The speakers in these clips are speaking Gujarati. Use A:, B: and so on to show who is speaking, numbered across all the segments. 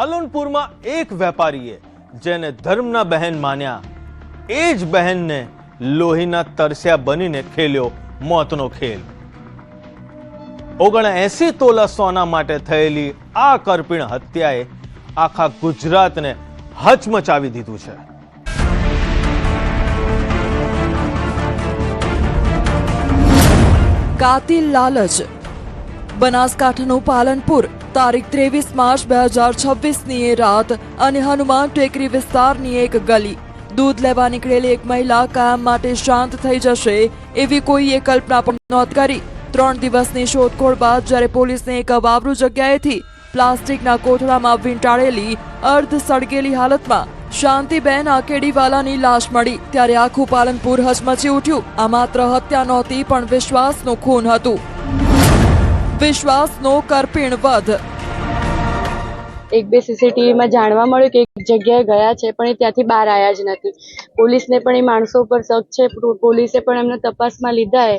A: પાલનપુરમાં એક વેપારીએ જેને ધર્મના બહેન માન્યા એ જ બહેનને લોહીના તરસ્યા બનીને ખેલ્યો મોતનો ખેલ। 79 તોલા સોના માટે થયેલી આ કરપીણ હત્યાએ આખા ગુજરાતને હચમચાવી દીધું છે।
B: કાતિલ લાલચ। બનાસકાંઠાનું પાલનપુર તારીખ 23 માર્ચ 2026ની એ રાત અને હનુમાન ટેકરી વિસ્તારની એક ગલી। દૂધ લેવા નીકળેલી એક મહિલા કાયમ માટે શાંત થઈ જશે એવી કોઈએ કલ્પના પણ નહોતી કરી। 3 દિવસની શોધખોળ બાદ જ્યારે પોલીસને એક અવાવરૂ જગ્યાએથી પ્લાસ્ટિકના કોથળામાં વીંટાળેલી અર્ધ સળગેલી હાલતમાં શાંતિબેન આકેડીવાલાની લાશ મળી ત્યારે આખું પાલનપુર હચમચી ઉઠ્યું। આ માત્ર હત્યા નહોતી પણ વિશ્વાસનું ખૂન હતું, વિશ્વાસનો કરપીણ વધ।
C: એક બે સીસીટીવીમાં જાણવા મળ્યું કે એક જગ્યાએ ગયા છે પણ એ ત્યાંથી બહાર આવ્યા જ નથી। પોલીસને પણ એ માણસો પર શક છે, પોલીસે પણ એમને તપાસમાં લીધા છે।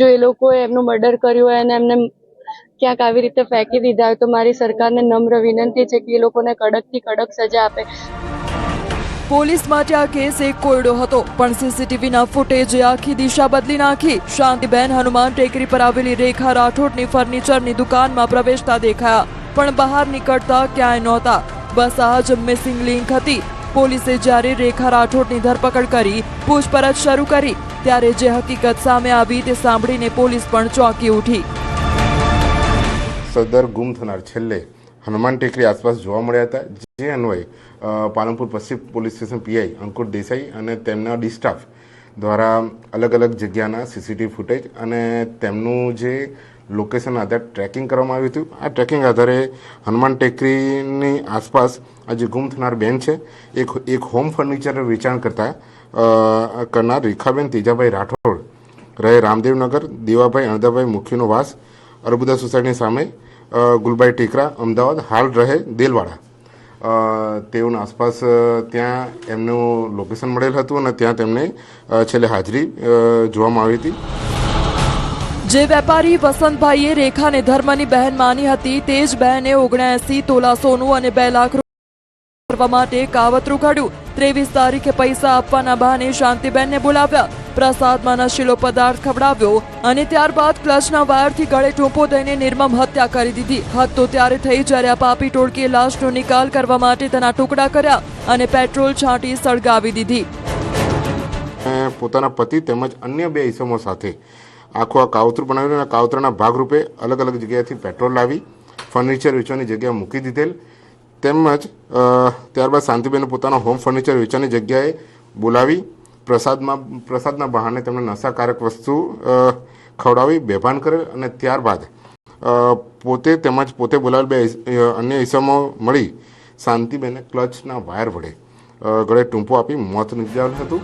C: જો એ લોકોએ એમનું મર્ડર કર્યું હોય અને એમને ક્યાંક આવી રીતે ફેંકી દીધા હોય તો મારી સરકારને નમ્ર વિનંતી છે કે એ લોકોને કડકથી કડક સજા આપે।
B: પોલીસ માટે આ કેસ એક કોયડો હતો પણ સીસીટીવીના ફૂટેજે આખી દિશા બદલી નાખી। શાંતિબેન હનુમાન ટેકરી પર આવેલી રેખા રાઠોડની ફર્નિચરની દુકાનમાં પ્રવેશતા દેખાયા પણ બહાર નીકળતા ક્યાંય નહોતા। બસ આ જ મિસિંગ લિંક હતી। પોલીસે જ્યારે રેખા રાઠોડની ધરપકડ કરી પૂછપરછ શરૂ કરી ત્યારે જે હકીકત સામે આવી તે સાંભળીને પોલીસ પણ ચોંકી ઉઠી।
D: સદર ગુમ થનાર છેલ્લે હનુમાન ટેકરી આસપાસ જોવા મળ્યા હતા, જે અન્વયે પાલનપુર પશ્ચિમ પોલીસ સ્ટેશન પીઆઈ અંકુર દેસાઈ અને તેમના ડી સ્ટાફ દ્વારા અલગ અલગ જગ્યાના સીસીટીવી ફૂટેજ અને તેમનું જે લોકેશન આધારે ટ્રેકિંગ કરવામાં આવ્યું હતું। આ ટ્રેકિંગ આધારે હનુમાન ટેકરીની આસપાસ આ જે ગુમ થનાર બેન છે એક હોમ ફર્નિચર વેચાણ કરનાર રેખાબેન તેજાભાઈ રાઠોડ રહે રામદેવનગર, દેવાભાઈ અણદાભાઈ મુખીનો વાસ, અર્બુદા સોસાયટીની સામે, ગુલબાઈ ટેકરા, અમદાવાદ, હાલ રહે દેલવાડા। તેઓના આસપાસ ત્યાં એમનું લોકેશન મળેલ હતું અને ત્યાં તેમને છેલ્લે હાજરી જોવામાં આવી હતી।
B: જે વેપારી વસંતભાઈએ રેખાને ધર્મની બહેન માની હતી તે જ બહેને 79 તોલા સોનું અને 2 લાખ રૂપિયા કરવા માટે કાવતરું ઘડ્યું। 23 તારીખે પૈસા આપવાના બહાને શાંતિબેનને બોલાવ્યા, પ્રસાદમાં નશીલો પદાર્થ ખવડાવ્યો અને ત્યારબાદ ક્લચના વાયરથી ગળે ટૂંપો દઈને નિર્મમ હત્યા કરી દીધી। હદ તો ત્યારે થઈ જ્યારે આ પાપી ટોળકીએ લાશનો નિકાલ કરવા માટે તેના ટુકડા કર્યા અને પેટ્રોલ છાંટી સળગાવી દીધી।
D: પોતાના પતિ તેમજ અન્ય 2 ઈસમો સાથે આખું આ કાવતરું બનાવ્યું અને કાવતરના ભાગરૂપે અલગ અલગ જગ્યાએથી પેટ્રોલ લાવી ફર્નિચર વેચવાની જગ્યાએ મૂકી દીધેલ, તેમજ ત્યારબાદ શાંતિબેને પોતાના હોમ ફર્નિચર વેચવાની જગ્યાએ બોલાવી પ્રસાદના બહાને તેમને નશાકારક વસ્તુ ખવડાવી બેભાન કરેલ અને ત્યારબાદ પોતે બોલાવેલ 2 અન્ય ઈસમો મળી શાંતિબેને ક્લચના વાયર વડે ગળે ટૂંપો આપી મોત નિપજાવેલ હતું।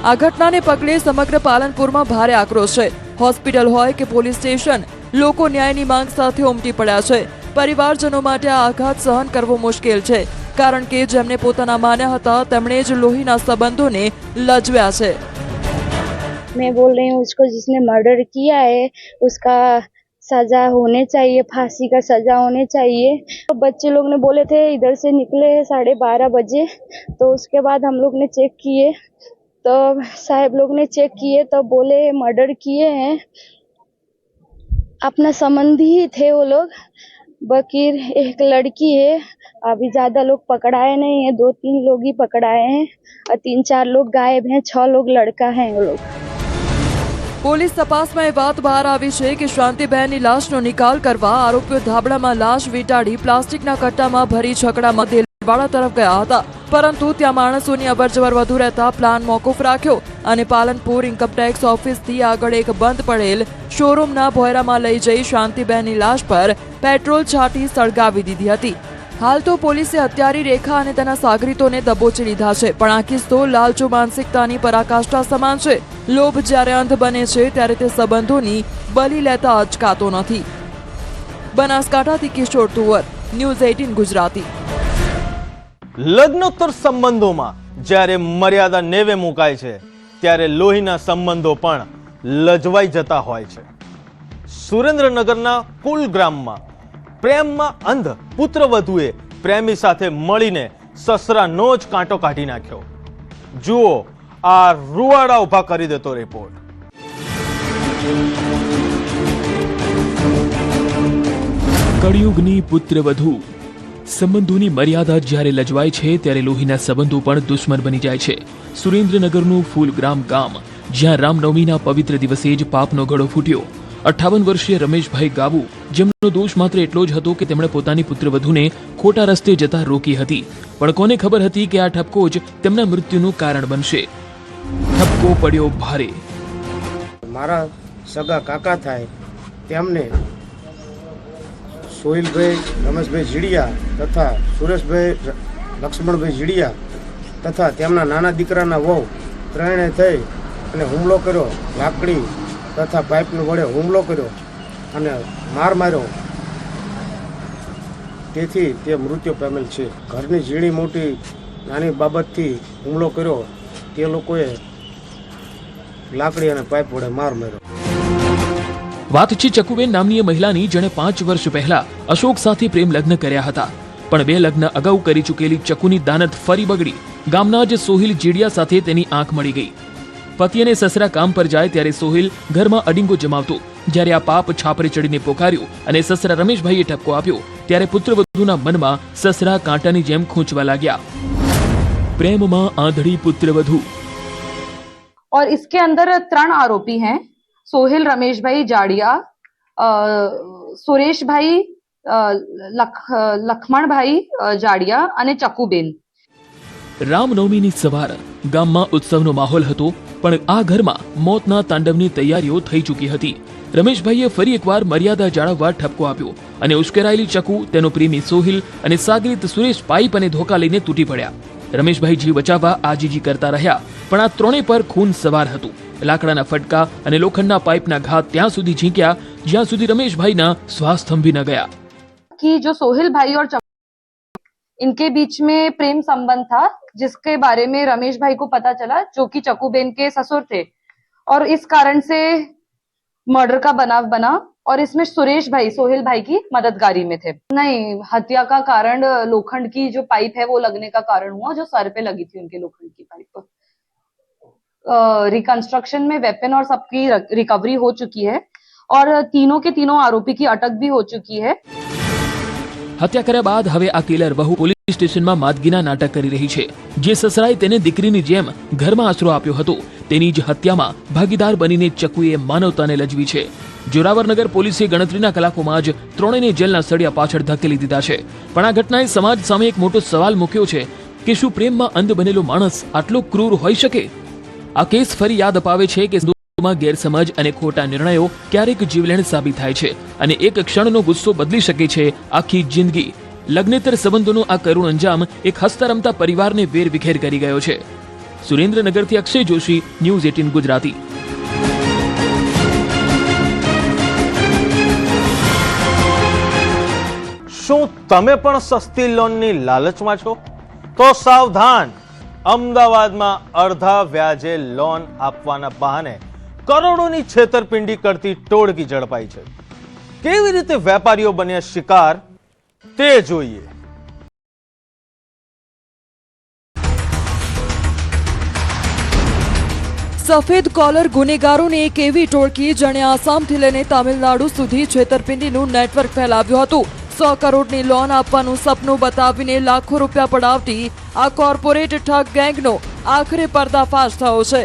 B: આ ઘટનાને પગલે સમગ્ર પાલનપુરમાં ભારે આક્રોશ છે। હોસ્પિટલ હોય કે પોલીસ સ્ટેશન, લોકો ન્યાયની માંગ સાથે ઉમટી પડ્યા છે। પરિવારજનો માટે આ આઘાત સહન કરવો મુશ્કેલ છે કારણ કે જેમને પોતાના માન્યા હતા તેમણે જ લોહીના સંબંધોને લજવ્યા છે।
C: मैं बोल रही हूँ उसको जिसने मर्डर किया है उसका सजा होने चाहिए, फांसी का सजा होने चाहिए। तो बच्चे लोग ने बोले थे इधर से निकले 12:30 बजे, तो उसके बाद हम लोग ने चेक किए तो साहब लोग ने चेक किए तो बोले मर्डर किए हैं, अपना संबंधी ही थे वो लोग। बकीर एक लड़की है, अभी ज्यादा लोग पकड़ाए नहीं है, 2-3 लोग ही पकड़ाए हैं और 3-4 लोग गायब हैं, 6 लोग लड़का हैं वो लोग।
B: પોલીસ તપાસમાં એ વાત બહાર આવી છે કે શાંતિબેનની લાશનો નિકાલ કરવા આરોપીઓ ધાબળામાં લાશ વીંટાળી પ્લાસ્ટિકના કટ્ટામાં ભરી છકડામાં દેલવાડા તરફ ગયા હતા, પરંતુ ત્યાં માણસોની અવરજવર વધુ રહેતા પ્લાન મોકૂફ રાખ્યો અને પાલનપુર ઇન્કમટેક્સ ઓફિસથી આગળ એક બંધ પડેલ શોરૂમના ભોયરામાં લઈ જઈ શાંતિબેનની લાશ પર પેટ્રોલ છાંટી સળગાવી દીધી હતી। હાલ તો પોલીસે હત્યારી રેખા અને તેના સાગરીતોને દબોચી લીધા છે પણ આ કિસ્સો લાલચુ માનસિકતાની પરાકાષ્ઠા સમાન છે। લોભ જ્યારે અંધ બને છે ત્યારે તે સંબંધોની બલી લેતા અચકાતો નથી। બનાસકાંઠાથી કિશોર તુવર, ન્યૂઝ 18 ગુજરાતી।
A: લગ્નોત્તર સંબંધોમાં જ્યારે મર્યાદા નેવે મુકાય છે ત્યારે લોહીના સંબંધો પણ લજવાઈ જતા હોય છે। સુરેન્દ્રનગરના કુલ ગ્રામમાં પ્રેમમાં અંધ પુત્રવધુએ પ્રેમી સાથે મળીને સસરાનો જ કાંટો કાઢી નાખ્યો. જુઓ આ રૂવાડા ઉભા કરી દેતો રિપોર્ટ.
E: કળિયુગની પુત્રવધુ. સંબંધોની મર્યાદા જ્યારે લજવાય છે ત્યારે લોહીના સંબંધો પણ દુશ્મન બની જાય છે. સુરેન્દ્રનગરનું ફૂલગ્રામ ગામ, જ્યાં રામનવમીના પવિત્ર દિવસે જ પાપનો ગળો ફૂટ્યો. 58 વર્ષીય રમેશભાઈ ગાબુ, જેમનો દોષ માત્ર એટલો જ હતો કે તેમણે પોતાની પુત્રવધુને ખોટા રસ્તે જતા રોકી હતી. પણ કોને ખબર હતી કે આ ઠપકો જ તેમના મૃત્યુનું કારણ બનશે. ઠપકો પડ્યો ભારે.
F: મારા સગા કાકા થાય તેમને સોહિલભાઈ રમેશભાઈ જીડિયા તથા સુરેશભાઈ લક્ષ્મણભાઈ જીડિયા તથા તેમના નાના દીકરાના વહુ ત્રણેય થઈ અને હુમલો કર્યો. લાકડી તથા પાઇપનો વડે હુમલો કર્યો અને માર્યો. તેથી તે મૃત્યુ પામેલ છે. ઘરની ઝીણી મોટી નાની બાબતથી હુમલો કર્યો. તે લોકોએ લાકડી અને પાઇપ વડે માર્યો.
E: વાત છે ચકુબેન નામની મહિલાની, જેણે 5 વર્ષ પહેલા અશોક સાથે પ્રેમ લગ્ન કર્યા હતા. પણ 2 લગ્ન અગાઉ કરી ચૂકેલી ચકુની દાનત ફરી બગડી. ગામના જ સોહિલ જીડિયા સાથે તેની આંખ મળી ગઈ. પતિ અને સસરા કામ પર જાય ત્યારે સોહિલ ઘરમાં અડીંગો જમાવતો. જ્યારે આ પાપ છાપરે ચડીને પોકાર્યું અને સસરા રમેશભાઈએ ઠપકો આપ્યો ત્યારે પુત્રવધુના મનમાં સસરા કાંટાની જેમ ખૂંચવા લાગ્યા. પ્રેમમાં આંધળી પુત્રવધુ.
G: और इसके अंदर 3 आरोपी हैं, सोहिल रमेश भाई जाड़िया, सुरेश भाई लखमण भाई जाड़िया અને ચકુબેન.
E: રામનવમીની સવાર, ગામમાં ઉત્સવનો માહોલ હતો, પણ આ ઘરમાં મોતના તાંડવની તૈયારીઓ થઈ ચૂકી હતી. રમેશભાઈએ ફરી એકવાર મર્યાદા જાળવવા ઠપકો આપ્યો અને ઉશ્કેરાયેલી ચકુ, તેનો પ્રેમી સોહિલ અને સાગરીત સુરેશ પાઇપ અને ધોકા લઈને તૂટી પડ્યા. રમેશભાઈ જીવ બચાવવા આજીજી કરતા રહ્યા, પણ આ ત્રણેય પર ખૂન સવાર હતું. લાકડાના ફટકા અને લોખંડના પાઇપના ઘા ત્યાં સુધી ઝીંક્યા જ્યાં સુધી રમેશભાઈના શ્વાસ થંભી ન ગયા.
G: कि जो सोहिल भाई और इनके बीच में प्रेम संबंध था, जिसके बारे में रमेश भाई को पता चला, जो कि चकूबेन के ससुर थे, और इस कारण से मर्डर का बनाव बना और इसमें सुरेश भाई सोहिल भाई की मददगारी में थे. नहीं, हत्या का कारण लोखंड की जो पाइप है वो लगने का कारण हुआ, जो सर पे लगी थी उनके लोखंड की पाइप. रिकंस्ट्रक्शन में वेपन और सबकी रिकवरी हो चुकी है और तीनों के तीनों आरोपी की अटक भी हो चुकी है.
E: હત્યા કર્યા બાદ હવે આ કિલર બહુ પોલીસ સ્ટેશનમાં માદગીના નાટક કરી રહી છે. જે સસરાએ તેને દીકરીની જેમ ઘરમાં આશરો આપ્યો હતો, તેની જ હત્યામાં ભાગીદાર બનીને ચકુએ માનવતાને લજવી છે. જોરાવરનગર પોલીસે ગણતરીના કલાકોમાં જ ત્રણેયને જેલના સળિયા પાછળ ધકેલી દીધા છે. પણ આ ઘટનાએ સમાજ સામે એક મોટો સવાલ મૂક્યો છે કે શું પ્રેમમાં અંધ બનેલો માણસ આટલો ક્રૂર હોઈ શકે? આ કેસ ફરી યાદ અપાવે છે કે માં ગેરસમજ અને ખોટા નિર્ણયો ક્યારેક જીવલેણ સાબિત થાય છે અને એક ક્ષણનો ગુસ્સો બદલી શકે છે આખી જિંદગી. લગ્નેતર સંબંધોનો આ કરુણ અંજામ એક હસતા રમતા પરિવારને વેર વિખેર કરી ગયો છે. સુરેન્દ્રનગરથી અક્ષય જોશી, ન્યૂઝ 18 ગુજરાતી.
A: શું તમે પણ સસ્તી લોનની લાલચમાં છો? તો સાવધાન. અમદાવાદમાં અડધા વ્યાજે લોન આપવાના બહાને કરોડોની છેતરપિંડી કરતી ટોળકી ઝડપાઈ છે. કેવી રીતે વેપારીઓ બન્યા શિકાર તે જોઈએ.
B: સફેદ કોલર ગુનેગારોની એક એવી ટોળકી જેણે આસામથી લઈને તામિલનાડુ સુધી છેતરપિંડીનું નેટવર્ક ફેલાવ્યું હતું. 100 કરોડની લોન આપવાનું સપનું બતાવીને લાખો રૂપિયા પડાવતી આ કોર્પોરેટ ઠગ ગેંગનો આખરે પર્દાફાશ થયો છે.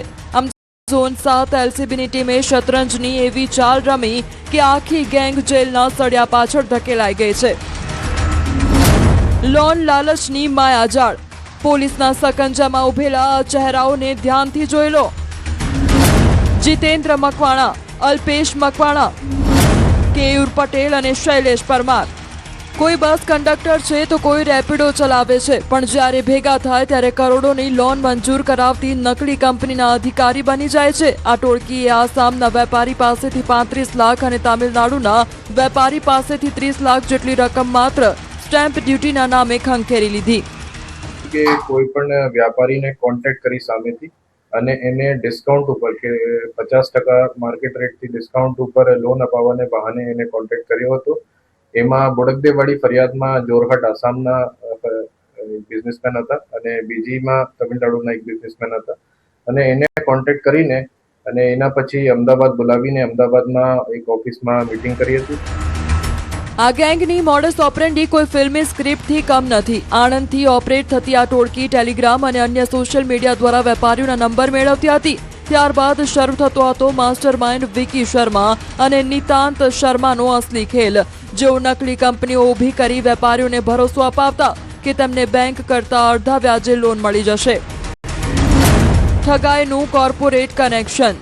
B: ઝોન 7 એલસીબીની ટીમે શતરંજની એવી ચાલ રમી કે આખી ગેંગ જેલના સળિયા પાછળ ધકેલાઈ ગઈ છે. લોન લાલચની માયાજાળ. પોલીસના સકંજામાં ઉભેલા ચહેરાઓને ધ્યાનથી જોઈ લો. જીતેન્દ્ર મકવાણા, અલ્પેશ મકવાણા, કેયુર પટેલ અને શૈલેષ પરમાર. કોઈ બસ કંડક્ટર છે તો કોઈ રેપિડો ચલાવે છે, પણ જ્યારે ભેગા થાય ત્યારે કરોડોની લોન મંજૂર કરાવતી નકલી કંપનીના અધિકારી બની જાય છે. આ ટોળકીએ આસામના વેપારી પાસેથી 35 લાખ અને તામિલનાડુના વેપારી પાસેથી 30 લાખ જેટલી રકમ માત્ર સ્ટેમ્પ ડ્યુટીના નામે ખંખેરી લીધી.
H: કે કોઈ પણ વ્યાપારીને કોન્ટેક્ટ કરી સામેથી અને એને ડિસ્કાઉન્ટ ઉપર કે 50% માર્કેટ રેટથી ડિસ્કાઉન્ટ ઉપર લોન અપાવવાને બહાને એને કોન્ટેક્ટ કર્યો હતો એમાં બોડકદેવવાડી ફરિયાદમાં જોરહાટ આસામના બિઝનેસમેન હતા અને બીજીમાં તમિલનાડુના એક બિઝનેસમેન હતા અને એને કોન્ટેક્ટ કરીને અને એના પછી અમદાવાદ બોલાવીને અમદાવાદમાં એક ઓફિસમાં મીટિંગ કરી હતી.
B: આ ગેંગની મોડસ ઓપરેન્ડી કોઈ ફિલ્મી સ્ક્રિપ્ટથી કમ નથી. આણંદથી ઓપરેટ થતી આ ટોળકી ટેલિગ્રામ અને અન્ય સોશિયલ મીડિયા દ્વારા વેપારીઓના નંબર મેળવતી હતી. ત્યારબાદ શરૂ થતો હતો માસ્ટર માઇન્ડ વિકી શર્મા અને નિતાંત શર્માનો અસલી ખેલ, જેઓ નકલી કંપનીઓ ઊભી કરી વેપારીઓને ભરોસો અપાવતા કે તેમને બેંક કરતા અડધા વ્યાજે લોન મળી જશે. ઠગાઈનું કોર્પોરેટ કનેક્શન.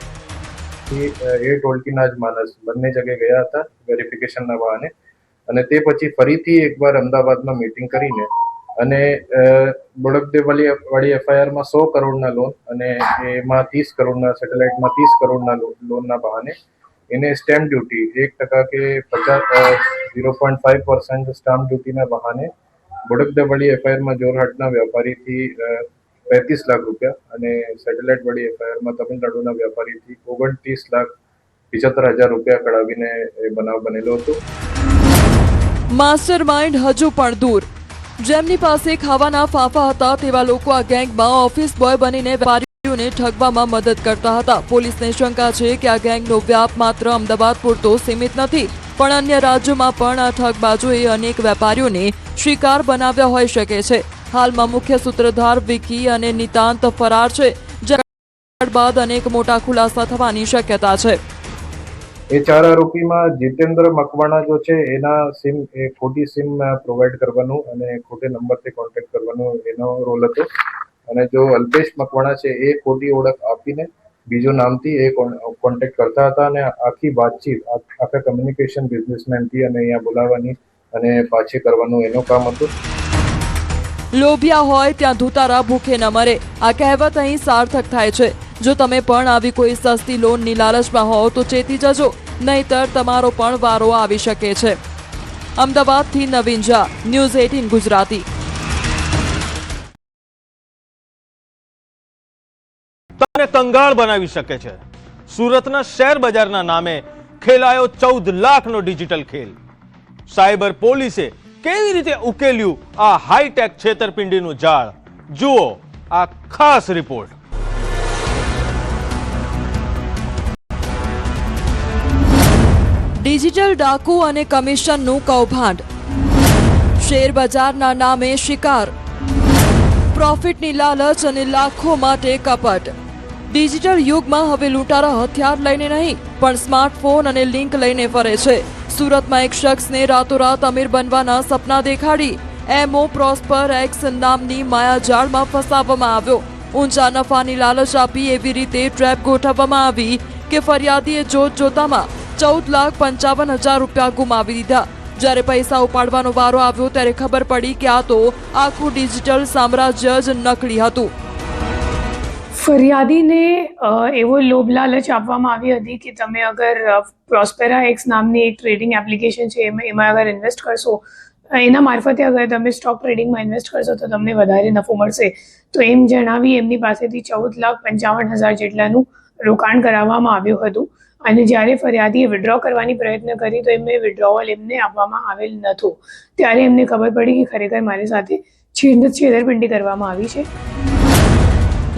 H: એ ટોળકીના જ માણસ બંને જગ્યાએ ગયા હતા વેરિફિકેશનના બહાને અને તે પછી ફરીથી એકવાર અમદાવાદમાં મીટિંગ કરીને અને બોડકદેવવાડી એફઆઈઆરમાં 100 કરોડના લોન અને એમાં 30 કરોડના સેટેલાઇટમાં 30 કરોડના લોનના બહાને એને સ્ટેમ્પ ડ્યુટી 1% કે 0.5% સ્ટામ્પ ડ્યુટીના બહાને બોડકદેવવાડી એફઆઈઆરમાં જોરહાટના વેપારીથી 35 લાખ રૂપિયા અને સેટેલાઇટ વાળી એફઆઈઆરમાં તમિલનાડુના વેપારીથી 29,75,000 રૂપિયા કઢાવીને એ બનાવ બનેલો હતો.
B: માસ્ટર માઇન્ડ હજુ પણ દૂર. જેમની પાસે ખાવાના ફાંફા હતા તેવા લોકો આ ગેંગમાં ઓફિસ બોય બનીને વેપારીઓને ઠગવામાં મદદ કરતા હતા. પોલીસને શંકા છે કે આ ગેંગનો વ્યાપ માત્ર અમદાવાદ પૂરતો સીમિત નથી, પણ અન્ય રાજ્યોમાં પણ આ ઠગબાજોએ અનેક વેપારીઓને શિકાર બનાવ્યા હોઈ શકે છે. હાલમાં મુખ્ય સૂત્રધાર વિકી અને નિતાંત ફરાર છે, જે બાદ અનેક મોટા ખુલાસા થવાની શક્યતા છે.
H: એ 4 આરોપીમાં જીતેન્દ્ર મકવાણા જો છે એના સિમ એ ખોટી સિમ પ્રોવાઈડ કરવાનું અને ખોટે નંબરથી કોન્ટેક્ટ કરવાનું એનો રોલ હતો અને જો અલ્પેશ મકવાણા છે એ ખોટી ઓળખ આપીને બીજો નામથી એ કોન્ટેક્ટ કરતા હતા અને આખી વાતચીત આખા કમ્યુનિકેશન બિઝનેસમેનથી અને અહીંયા બોલાવવાની અને પાછી કરવાનું એનું કામ હતું.
B: લોભિયા હોય ત્યાં ધુતારા ભૂખે ન મરે, આ કહેવત અહીં સાર્થક થાય છે. જો તમે પણ આવી કોઈ સસ્તી લોનની લાલચમાં હો તો ચેતી જજો, નહીતર તમારો પણ વારો આવી શકે છે. અમદાવાદથી નવીન ઝા, ન્યૂઝ 18 ગુજરાતી.
A: તમને કંગાળ બનાવી શકે છે. સુરતના શેર બજારના નામે ખેલાયો 14 લાખનો ડિજિટલ ખેલ. સાયબર પોલીસે કેવી રીતે ઉકેલ્યું આ હાઈટેક છેતરપિંડીનું જાળ? જુઓ આ ખાસ રિપોર્ટ.
B: ડિજિટલ ડાકુ અને કમિશનનું કૌભાંડ, શેર બજારના નામે શિકાર, પ્રોફિટની લાલચ અને લાખો માટે કપટ. ડિજિટલ યુગમાં હવે લૂંટારા હથિયાર લઈને નહીં પણ સ્માર્ટફોન અને લિંક લઈને ફરે છે. સુરતમાં એક શખ્સને રાતોરાત અમીર બનવાના સપના દેખાડી એમઓ પ્રોસ્પર એક્સ નામની માયાજાળમાં ફસાવવામાં આવ્યો. ઊંચા નફાની લાલચ આપી એવી રીતે ટ્રેપ ગોઠવવામાં આવી કે ફરિયાદીએ જોતજોતામાં 14,55,000 રૂપિયા ગુમાવી દીધા. જ્યારે પૈસા ઉપાડવાનો વારો આવ્યો ત્યારે ખબર પડી કે આ તો આખું ડિજિટલ સામ્રાજ્ય જ નકલી હતું.
I: ફરિયાદીને એવો લોભ લાલચ આપવામાં આવી હતી કે તમે અગર પ્રોસ્પેરા એક્સ નામની એક ટ્રેડિંગ એપ્લિકેશન છે એમાં અગર ઇન્વેસ્ટ કરશો, એના મારફતે અગર તમે સ્ટોક ટ્રેડિંગમાં ઇન્વેસ્ટ કરશો તો તમને વધારે નફો મળશે. તો એમ જણાવી એમની પાસેથી 14,55,000 જેટલાનું રોકાણ કરાવવામાં આવ્યું હતું અને જ્યારે ફરિયાદીએ વિડ્રો કરવાની પ્રયત્ન કરી તો એમને વિડ્રોવલ એમને આપવામાં આવેલ નહોતું. ત્યારે એમને ખબર પડી કે ખરેખર મારી સાથે છેતરપિંડી કરવામાં આવી છે.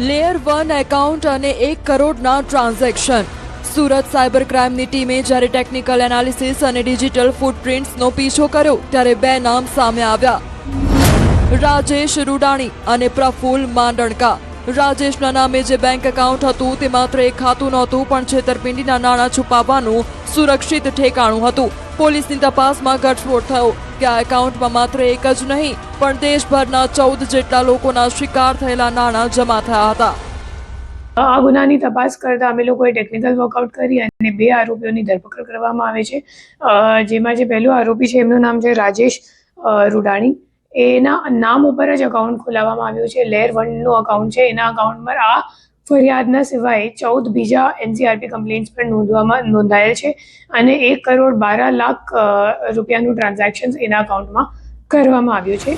B: લેયર 1 એકાઉન્ટ અને 1 કરોડના ટ્રાન્ઝેક્શન. સુરત સાયબર ક્રાઇમની ટીમે જ્યારે ટેકનિકલ એનાલિસિસ અને ડિજિટલ ફૂટપ્રિન્ટ્સનો પીછો કર્યો ત્યારે 2 નામ સામે આવ્યા, રાજેશ રૂડાણી અને પ્રફુલ માંડણકા. રાજેશના નામે જે બેંક એકાઉન્ટ હતું તે માત્ર એક ખાતું નહોતું પણ છેતરપિંડીના નાણાં છુપાવવાનું સુરક્ષિત ઠેકાણું હતું. પોલીસની તપાસમાં ઘટસ્ફોટ થયો કે આ એકાઉન્ટમાં માત્ર એક જ નહીં પણ દેશભરના 14 જેટલા લોકોના શિકાર થયેલા નાણાં જમા થયા હતા.
I: આ ગુનાની તપાસ કરતા અમે લોકોએ ટેકનિકલ વર્કઆઉટ કરી અને 2 આરોપીઓની ધરપકડ કરવામાં આવે છે. જેમાં જે પહેલો આરોપી છે એમનું નામ છે રાજેશ રૂડાણી. એના નામ ઉપર જ અકાઉન્ટ ખોલાવવામાં આવ્યું છે. લેયર 1નું અકાઉન્ટ છે. એના અકાઉન્ટમાં આ ફરિયાદના સિવાય 14 બીજા એનસીઆરપી કમ્પ્લેન્ટ્સ પણ નોંધાયેલ છે અને 1,12,00,000 રૂપિયાનું ટ્રાન્ઝેક્શન એના અકાઉન્ટમાં કરવામાં આવ્યું છે.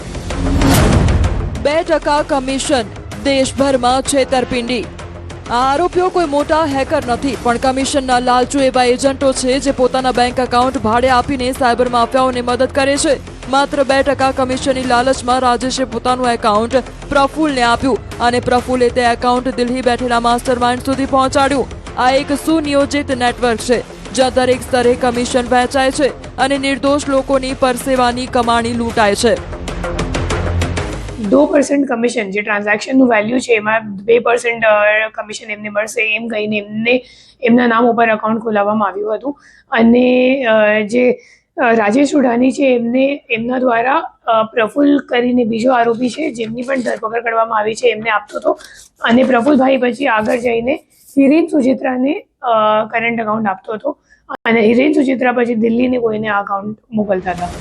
B: 2% કમિશન, દેશભરમાં છેતરપિંડી. આ આરોપીઓ કોઈ મોટા હેકર નથી, પણ કમિશનના લાલચુ એવા એજન્ટો છે જે પોતાના બેંક એકાઉન્ટ ભાડે આપીને સાયબર માફિયાઓને મદદ કરે છે. માત્ર 2% કમિશનની લાલચમાં રાજેશે પોતાનું એકાઉન્ટ પ્રફુલ્લને આપ્યું અને પ્રફુલ્લે તે એકાઉન્ટ દિલ્હી બેઠેલા માસ્ટરમાઇન્ડ સુધી પહોંચાડ્યું. આ એક સુનિયોજિત નેટવર્ક છે જ્યાં દરેક સ્તરે કમિશન વહેંચાય છે અને નિર્દોષ લોકોની પરસેવાની કમાણી લૂંટાય છે.
I: 2% કમિશન જે ટ્રાન્ઝેક્શનનું વેલ્યુ છે એમાં 2% કમિશન એમને મળશે એમ કહીને એમના નામ ઉપર એકાઉન્ટ ખોલાવવામાં આવ્યું હતું. અને જે રાજેશ સુઢાની છે એમના દ્વારા પ્રફુલ્લ કરીને બીજો આરોપી છે જેમની પણ ધરપકડ કરવામાં આવી છે એમને આપતો હતો. અને પ્રફુલ્લભાઈ પછી આગળ જઈને હિરેન સુચિત્રાને કરંટ એકાઉન્ટ આપતો હતો અને હિરેન સુચિત્રા પછી દિલ્હીને કોઈને આ અકાઉન્ટ મોકલતા હતા.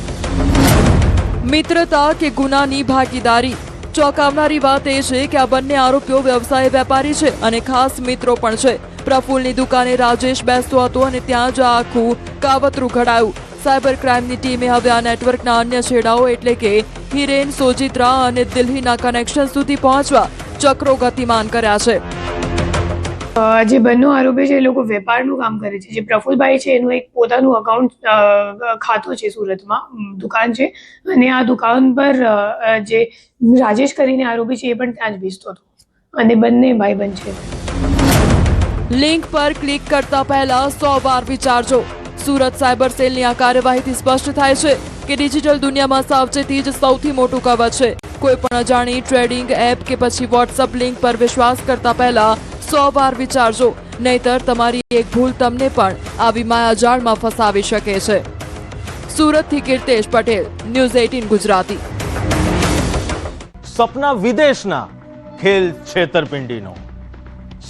B: મિત્રતા કે ગુનાની ભાગીદારી? ચોંકાવનારી વાત એ છે કે આ બંને આરોપીઓ વ્યવસાય વેપારી છે અને ખાસ મિત્રો પણ છે. પ્રફુલ્લની દુકાને રાજેશ બેસતો હતો અને ત્યાં જ આખું કાવતરું ઘડાયું. સાયબર ક્રાઇમની ટીમે હવે આ નેટવર્કના અન્ય છેડાઓ એટલે કે હિરેન, સોજિત્રા અને દિલ્હીના કનેક્શન સુધી પહોંચવા ચક્રો ગતિમાન કર્યા છે.
I: જે બંને આરોપી છે એ લોકો વેપારનું કામ કરે છે. જે પ્રફુલ્લભાઈ છે એનું એક પોતાનું અકાઉન્ટ ખાતું છે સુરતમાં, દુકાન છે, અને આ દુકાન પર જે રાજેશ કરીને આરોપી છે એ પણ ત્યાં જ બેસતો હતો અને બંને ભાઈબંધ છે.
B: લિંક પર ક્લિક કરતા પહેલા 100 વાર વિચારજો. સુરત સાયબર સેલની આ કાર્યવાહીથી સ્પષ્ટ થાય છે કે ડિજિટલ દુનિયામાં સાવચેતી જ સૌથી મોટું કવચ છે. કોઈ પણ અજાણી ટ્રેડિંગ એપ કે પછી વોટ્સઅપ લિંક પર વિશ્વાસ કરતા પહેલા 100 વાર વિચારજો, નહીતર તમારી એક ભૂલ તમને પણ આવી માયાજાળમાં ફસાવી શકે છે. સુરતથી કીર્તેશ પટેલ, ન્યૂઝ 18 ગુજરાતી.
A: સપના વિદેશના, ખેલ છેતરપિંડીનો.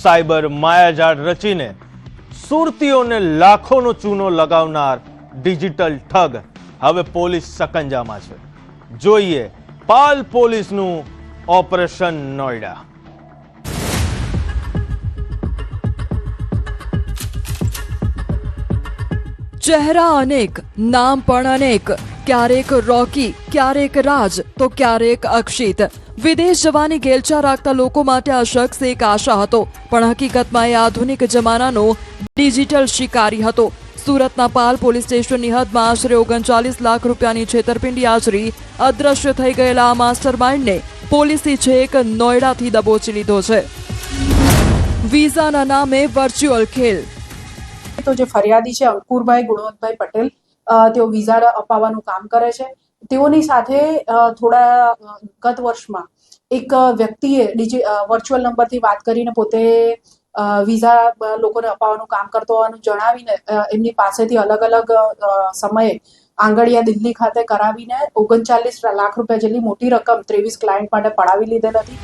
A: સાયબર માયાજાળ રચીને સુરતીઓને લાખોનો ચૂનો લગાવનાર ડિજિટલ ઠગ હવે પોલીસ સકંજામાં છે. જોઈએ પાલ પોલીસનું ઓપરેશન નોઈડા.
B: ચહેરા અનેક, નામ પણ અનેક. ક્યારેક રોકી, ક્યારેક રાજ તો ક્યારેક અક્ષિત. વિદેશ જવાની ઘેલચા રાખતા લોકો માટે આ શખ્સ એક આશા હતો, પણ હકીકતમાં એ આધુનિક જમાનાનો ડિજિટલ શિકારી હતો. સુરતના પાલ પોલીસ સ્ટેશનની હદમાં આશરે 39 લાખ રૂપિયાની છેતરપિંડી આચરી અદ્રશ્ય થઈ ગયેલા આ માસ્ટર માઇન્ડને પોલીસે છેક નોઈડાથી દબોચી લીધો છે. વિઝાના નામે વર્ચ્યુઅલ ખેલ.
J: તો જે ફરિયાદી છે અંકુરભાઈ ગુણવંતભાઈ પટેલ, તેઓ વિઝા અપાવવાનું કામ કરે છે. તેઓની સાથે થોડા ગત વર્ષમાં એક વ્યક્તિએ વર્ચ્યુઅલ નંબરથી વાત કરીને પોતે વિઝા લોકોને અપાવવાનું કામ કરતો હોવાનું જણાવીને એમની પાસેથી અલગ અલગ સમયે આંગળીયા દિલ્હી ખાતે કરાવીને 39 લાખ રૂપિયા જેટલી મોટી રકમ 23 ક્લાયન્ટ માટે પડાવી લીધેલ હતી.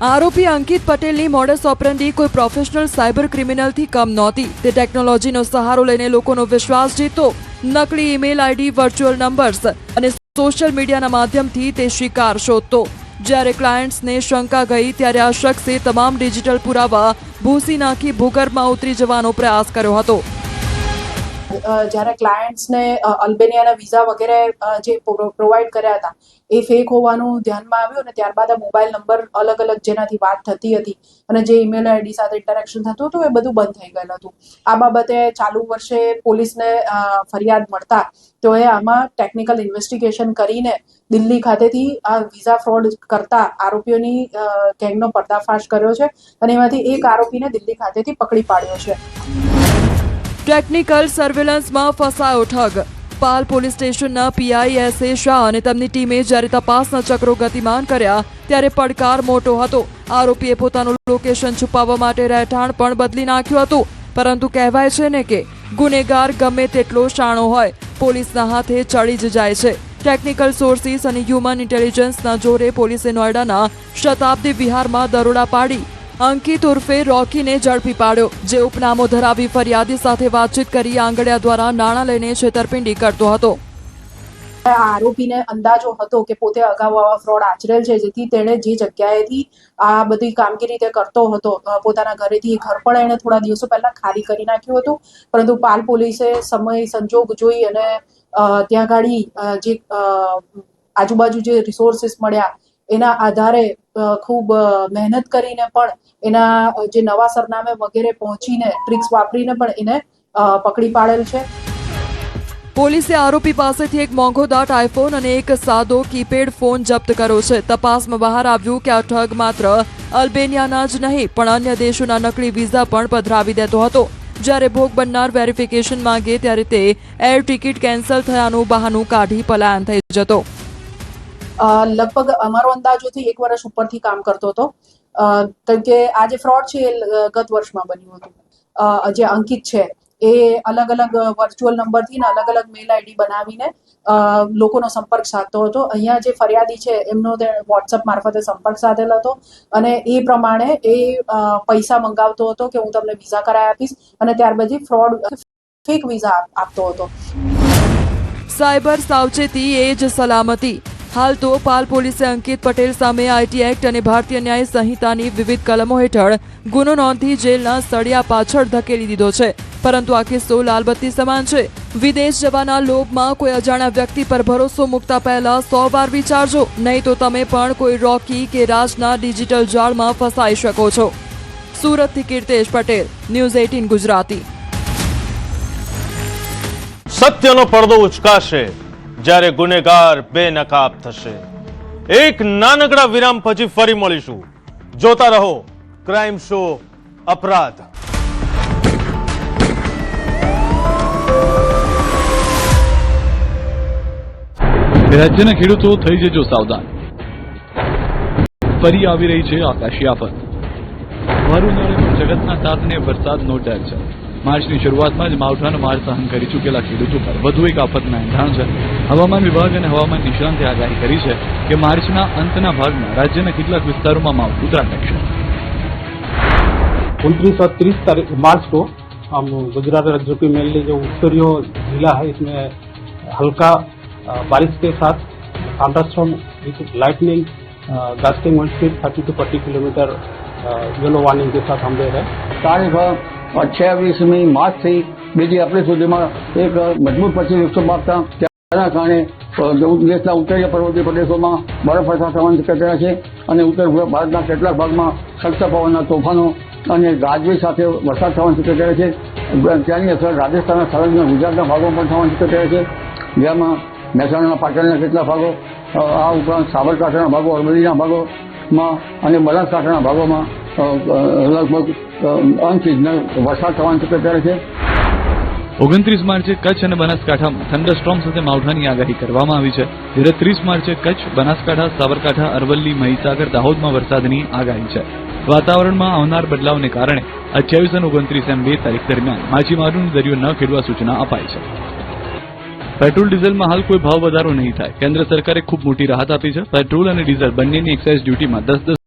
B: આરોપી અંકિત પટેલની મોડસ ઓપરેન્ડી કોઈ પ્રોફેશનલ સાયબર ક્રિમિનલથી કમ નહોતી. તે ટેકનોલોજીનો સહારો લઈને લોકોનો વિશ્વાસ જીતતો. નકલી ઈમેલ આઈડી, વર્ચ્યુઅલ નંબર્સ અને સોશિયલ મીડિયાના માધ્યમથી તે શિકાર શોધતો. જ્યારે ક્લાયન્ટ્સને શંકા ગઈ ત્યારે આ શખ્સે તમામ ડિજિટલ પુરાવા ભૂસી નાખી ભૂગર્ભમાં ઉતરી જવાનો પ્રયાસ કર્યો હતો.
J: જ્યારે ક્લાયન્ટ્સને અલ્બેનિયાના વિઝા વગેરે જે પ્રોવાઈડ કર્યા હતા એ ફેક હોવાનું ધ્યાનમાં આવ્યું અને ત્યારબાદ આ મોબાઈલ નંબર અલગ અલગ જેનાથી વાત થતી હતી અને જે ઈમેલ આઈડી સાથે ઇન્ટરેક્શન થતું હતું એ બધું બંધ થઈ ગયેલું હતું. આ બાબતે ચાલુ વર્ષે પોલીસને ફરિયાદ મળતા તેઓએ આમાં ટેકનિકલ ઇન્વેસ્ટિગેશન કરીને દિલ્હી ખાતેથી આ વિઝા ફ્રોડ કરતા આરોપીઓની ગેંગનો પર્દાફાશ કર્યો છે અને એમાંથી એક આરોપીને દિલ્હી ખાતેથી પકડી પાડ્યો છે.
B: ટેકનિકલ સર્વેલન્સમાં ફસાયો ઠગ. પાલ પોલીસ સ્ટેશનના પીઆઈ એસ.એ. શાહ અને તેમની ટીમે જ્યારે તપાસના ચક્રો ગતિમાન કર્યા ત્યારે પડકાર મોટો હતો. આરોપીએ પોતાનું લોકેશન છુપાવવા માટે રહેઠાણ પણ બદલી નાખ્યું હતું. પરંતુ કહેવાય છે ને કે ગુનેગાર ગમે તેટલો શાણો હોય, પોલીસના હાથે ચડી જ જાય છે. ટેકનિકલ સોર્સિસ અને હ્યુમન ઇન્ટેલિજન્સના જોરે પોલીસે નોઈડાના શતાબ્દી વિહારમાં દરોડા પાડી અંકિત ઉર્ફે રોકીને ઝડપી પાડ્યો, જે ઉપનામો ધરાવી ફરિયાદી સાથે વાતચીત કરી આંગળિયા દ્વારા નાણાં લઈને છેતરપિંડી કરતો હતો.
J: આરોપીને અંદાજો હતો કે પોતે અગાઉ આવા ફ્રોડ આચરેલ છે, જેથી તેણે જે જગ્યાએથી આ બધી કામગીરી તે કરતો હતો પોતાના ઘરેથી ઘર પણ એણે થોડા દિવસો પહેલા ખાલી કરી નાખ્યું હતું. પરંતુ પાલ પોલીસે સમય સંજોગ જોઈ અને ત્યાં ગાડી જે આજુબાજુ જે રિસોર્સિસ મળ્યા એના આધારે ખૂબ મહેનત કરીને પણ એના જે નવા સરનામે વગેરે પહોંચીને ટ્રિક્સ વાપરીને પણ એને પકડી પાડેલ છે.
B: પોલીસે આરોપી પાસેથી એક મોંઘો દાટ આઈફોન અને એક સાદો કીપેડ ફોન જપ્ત કર્યો છે. તપાસમાં બહાર આવ્યું કે આ ઠગ માત્ર અલ્બેનિયાના જ નહીં પણ અન્ય દેશોના નકલી વિઝા પણ પધરાવી દેતો હતો. જ્યારે ભોગ બનનાર વેરિફિકેશન માંગે ત્યારે તે એર ટિકિટ કેન્સલ થયાનું બહાનું કાઢી પલાયન થઈ જતો.
J: લગભગ અમારો અંદાજોથી 1 વર્ષ ઉપરથી કામ કરતો હતો, કેમ કે આ જે ફ્રોડ છે એ ગત વર્ષમાં બન્યું હતું. જે અંકિત છે એ અલગ અલગ વર્ચ્યુઅલ નંબરથી ને અલગ અલગ મેલ આઈડી બનાવીને લોકોનો સંપર્ક સાધતો હતો. અહીંયા જે ફરિયાદી છે એમનો વોટ્સઅપ મારફતે સંપર્ક સાધેલો હતો અને એ પ્રમાણે એ પૈસા મંગાવતો હતો કે હું તમને વિઝા કરાવી આપીશ અને ત્યાર પછી ફ્રોડ ફેક વિઝા આપતો હતો.
B: સાયબર સાવચેતી એ જ સલામતી. હાલ તો પાલ પોલીસે અંકિત પટેલ સામે આઈટી એક્ટ અને ભારતીય ન્યાય સંહિતાની વિવિધ કલમો હેઠળ ગુનો નોંધી જેલના સળિયા પાછળ ધકેલી દીધો છે. પરંતુ આ કિસ્સો લાલબત્તી સમાન છે. વિદેશ જવાના લોભમાં કોઈ અજાણ્યા વ્યક્તિ પર ભરોસો મૂકતા પહેલા 100 વાર વિચારજો, નહીં તો તમે પણ કોઈ રોકી કે રાજના ડિજિટલ જાળમાં ફસાઈ શકો છો. સુરતથી કીર્તેશ પટેલ, ન્યૂઝ 18 ગુજરાતી.
A: સત્યનો પડદો ઉચકાશે જ્યારે ગુનેગાર બેનકાબ થશે. એક નાનકડા વિરામ પછી ફરી મળીશું. જોતા રહો ક્રાઇમ શો અપરાધ.
K: રાજ્યના ખેડૂતો થઈ જજો સાવધાન. ફરી આવી રહી છે આકાશી આફત. ભર ઉનાળામાં જગતના તાતને વરસાદનો ડર છે. માર્ચની શરૂઆતમાં જ માવઠાનો માર સહન કરી ચૂકેલા ખેડૂતો પર વધુ એક આફતના એંધાણ છે. હવામાન વિભાગ અને હવામાન નિષ્ણાંતે આગાહી કરી છે કે માર્ચના અંતના ભાગમાં રાજ્યના કેટલાક વિસ્તારોમાં માવઠું ત્રાટકશે.
L: 29 और 30 मार्च को हम गुजरात राज्य के मेनली जो उत्तरीय जिला है इसमें हल्का बारिश के साथ thunderstorm with lightning gusting wind speed 30 to 40 kilometre yellow warning के साथ हम दे रहे हैं.
M: तारीख 26મી માર્ચથી 2 એપ્રિલ સુધીમાં એક મજબૂત પશ્ચિમ વિક્ષોભ આપતા તેના કારણે દેશના ઉત્તરીય પર્વતીય પ્રદેશોમાં બરફવર્ષા થવાની શક્યતા છે અને ઉત્તર ભારતના કેટલાક ભાગમાં સખ્ત પવનના તોફાનો અને ગાજવીજ સાથે વરસાદ થવાની શક્યતા છે. ત્યાંની અસર રાજસ્થાનના સંલગ્ન ગુજરાતના ભાગોમાં પણ થવાની શક્યતા છે, જેમાં મહેસાણા પાટણના કેટલાક ભાગો, આ ઉપરાંત સાબરકાંઠાના ભાગો, અરવલ્લીના ભાગોમાં અને બનાસકાંઠાના ભાગોમાં લગભગ અનસિઝનલ વરસાદ થવાની શક્યતા છે.
K: 29 માર્ચે કચ્છ અને બનાસકાંઠામાં થંડરસ્ટોર્મ સાથે માવઠાની આગાહી કરવામાં આવી છે. જ્યારે 30 માર્ચે કચ્છ, બનાસકાંઠા, સાબરકાંઠા, અરવલ્લી, મહીસાગર, દાહોદમાં વરસાદની આગાહી છે. વાતાવરણમાં આવનાર બદલાવને કારણે 28 અને 29 એમ 2 તારીખ દરમિયાન માછીમારોને દરિયો ન ખેડવા સૂચના અપાઈ છે. પેટ્રોલ ડીઝલમાં હાલ કોઈ ભાવ વધારો નહીં થાય. કેન્દ્ર સરકારે ખૂબ મોટી રાહત આપી છે. પેટ્રોલ અને ડીઝલ બંનેની એક્સાઇઝ ડ્યુટીમાં 10%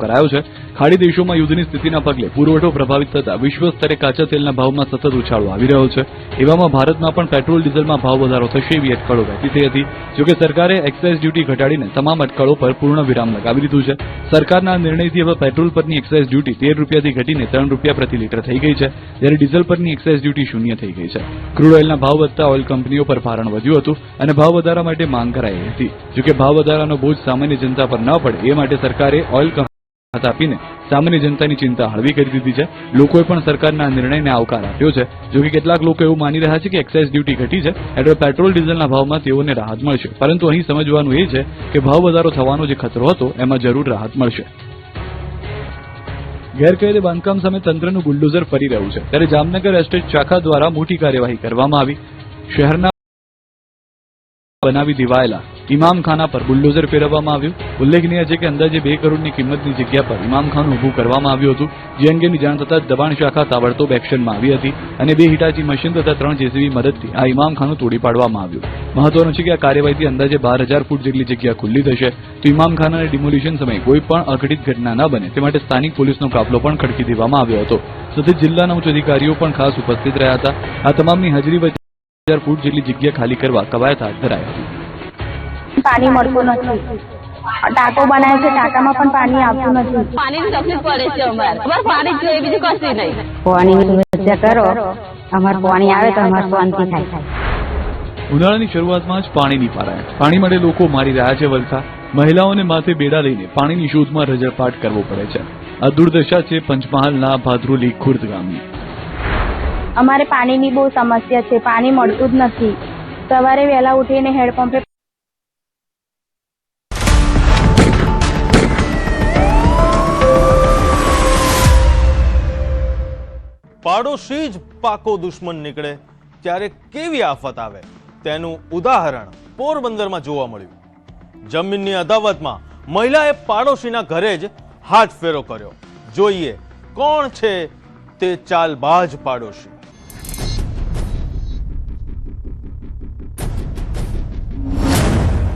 K: કરાયો છે. ખાડી દેશોમાં યુદ્ધની સ્થિતિના પગલે પુરવઠો પ્રભાવિત થતા વિશ્વ સ્તરે કાચા તેલના ભાવમાં સતત ઉછાળો આવી રહ્યો છે. એવામાં ભારતમાં પણ પેટ્રોલ ડીઝલમાં ભાવ વધારો થશે એવી અટકળો વહેતી થઈ હતી. જોકે સરકારે એક્સાઇઝ ડ્યુટી ઘટાડીને તમામ અટકળો પર પૂર્ણ વિરામ લગાવી દીધું છે. સરકારના નિર્ણયથી હવે પેટ્રોલ પરની એક્સાઇઝ ડ્યુટી 13 રૂપિયાથી ઘટીને 3 રૂપિયા પ્રતિ લીટર થઈ ગઈ છે, જ્યારે ડીઝલ પરની એક્સાઇઝ ડ્યુટી શૂન્ય થઈ ગઈ છે. ક્રૂડ ઓઇલના ભાવ વધતા ઓઇલ કંપનીઓ પર ભારણ વધ્યું હતું અને ભાવ વધારા માટે માંગ કરાઈ હતી. જોકે ભાવ વધારાનો બોજ સામાન્ય જનતા પર ન પડે એ માટે સરકારે ઓઇલ આપીને સામાન્ય જનતાની ચિંતા હળવી કરી દીધી છે. લોકોએ પણ સરકારના નિર્ણયને આવકાર આપ્યો છે. જોકે કેટલાક લોકો એવું માની રહ્યા છે કે એક્સાઇઝ ડ્યુટી ઘટી છે એટલે પેટ્રોલ ડીઝલના ભાવમાં તેઓને રાહત મળશે, પરંતુ અહીં સમજવાનું એ છે કે ભાવ વધારો થવાનો જે ખતરો હતો એમાં જરૂર રાહત મળશે. ગેરકાયદે બાંધકામ સામે તંત્રનું બુલડોઝર ફરી રહ્યું છે, ત્યારે જામનગર એસ્ટેટ શાખા દ્વારા મોટી કાર્યવાહી કરવામાં આવી. શહેરના બનાવી દેવાયેલા ઇમામખાના પર બુલડોઝર ફેરવવામાં આવ્યું. ઉલ્લેખનીય છે કે અંદાજે 2 કરોડની કિંમતની જગ્યા પર ઇમામખાનું ઊભું કરવામાં આવ્યું હતું. જે અંગેની જાણ થતાં દબાણ શાખા તાબડતોબ એક્શનમાં આવી હતી અને 2 હિટાચી મશીન તથા 3 જેસીબી મદદથી આ ઇમામખાનું તોડી પાડવામાં આવ્યું. મહત્વનું છે કે આ કાર્યવાહીથી અંદાજે 12,000 ફૂટ જેટલી જગ્યા ખુલ્લી થશે. તો ઇમામખાનાના ડિમોલિશન સમયે કોઈ પણ અઘટિત ઘટના ન બને તે માટે સ્થાનિક પોલીસનો કાફલો પણ ખડકી દેવામાં આવ્યો હતો. સાથે જિલ્લાના ઉચ્ચ અધિકારીઓ પણ ખાસ ઉપસ્થિત રહ્યા હતા. આ તમામની હાજરી વચ્ચે 1000 ફૂટ જેટલી જગ્યા ખાલી કરવા કવાયત હાથ ધરાઈ હતી.
N: પાણી મળતું નથી. ટાંકો બનાવે છે, ટાંકામાં પણ પાણી આવતું નથી. પાણીની તકલીફ પડે છે અમારે પાણી જોઈએ, બીજું કશું નહીં. પાણીની વ્યવસ્થા કરો, અમારે પાણી આવે તો અમારે શાંતિ થાય.
K: ઉનાળાની શરૂઆતમાં જ પાણીની પારાય. પાણી માટે લોકો મારી રહ્યા છે વલખા. મહિલાઓને માથે બેડા લઈને પાણીની શોધમાં રજળપાટ કરવો પડે છે. આ દુર્દશા છે પંચમહાલના ભાદરોલી ખુર્દ ગામની.
N: અમારે પાણીની બહુ સમસ્યા છે, પાણી મળતું જ નથી. સવારે વહેલા ઉઠીને હેડપંપે
A: પાડોશી જ પાકો દુશ્મન નીકળે ત્યારે કેવી આફત આવે તેનું ઉદાહરણ પોરબંદરમાં જોવા મળ્યું. જમીનની અદાવતમાં મહિલાએ પાડોશીના ઘરે જ હાથ ફેરો કર્યો. જોઈએ કોણ છે તે ચાલબાજ પાડોશી.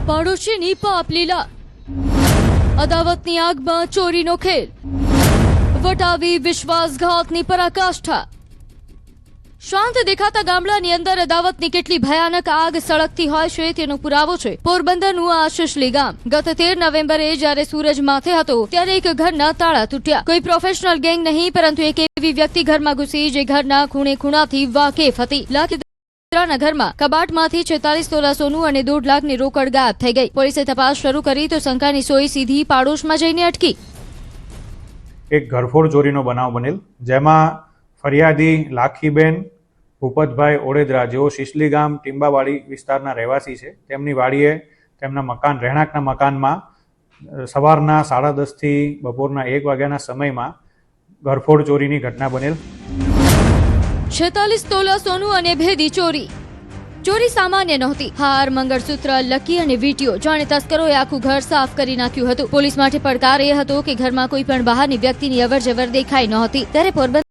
O: પાડોશીની પાપ લીલા, અદાવતની આગમાં ચોરીનો ખેલ, વટાવી વિશ્વાસઘાતની પરાકાષ્ઠા. શાંત દેખાતા ગામડાની અંદર અદાવતની કેટલી ભયાનક આગ સળગતી હોય છે તેનો પુરાવો છે પોરબંદરનું આ શિશલી ગામ. ગત 13 નવેમ્બરે જ્યારે સૂરજ માથે હતો ત્યારે એક ઘરના તાળા તૂટ્યા. કોઈ પ્રોફેશનલ ગેંગ નહીં, પરંતુ એક એવી વ્યક્તિ ઘરમાં ઘૂસી જે ઘરના ખૂણે ખૂણાથી વાકેફ હતી. લાખીદરાના ઘરમાં કબાટમાંથી 46 તોલા સોનું અને 1.5 લાખની રોકડ ગાયબ થઈ ગઈ. પોલીસે તપાસ શરૂ કરી તો શંકાની સોય સીધી પાડોશમાં જઈને અટકી.
P: એક ઘરફોડ ચોરીનો બનાવ બનેલ, જેમાં ફરિયાદી લાખીબેન ભૂપતભાઈ ઓડેદરા, જેઓ શિશલી ગામ ટીંબાવાડી વિસ્તારના રહેવાસી છે, તેમની વાડીએ તેમના રહેણાંકના મકાનમાં સવારના 10:30 થી બપોરના 1 વાગ્યાના સમયમાં ઘરફોડ ચોરીની ઘટના બનેલ.
O: 46 તોલા સોનું અને ભેદી ચોરી. ચોરી સામાન્ય નહોતી. હાર, મંગળસૂત્ર, લકી અને વીંટીઓ, જાણે તસ્કરોએ આખું ઘર સાફ કરી નાખ્યું હતું. પોલીસ માટે પડકાર એ હતો કે ઘરમાં કોઈ પણ બહારની વ્યક્તિની અવરજવર દેખાઈ નહોતી. ત્યારે પોરબંદર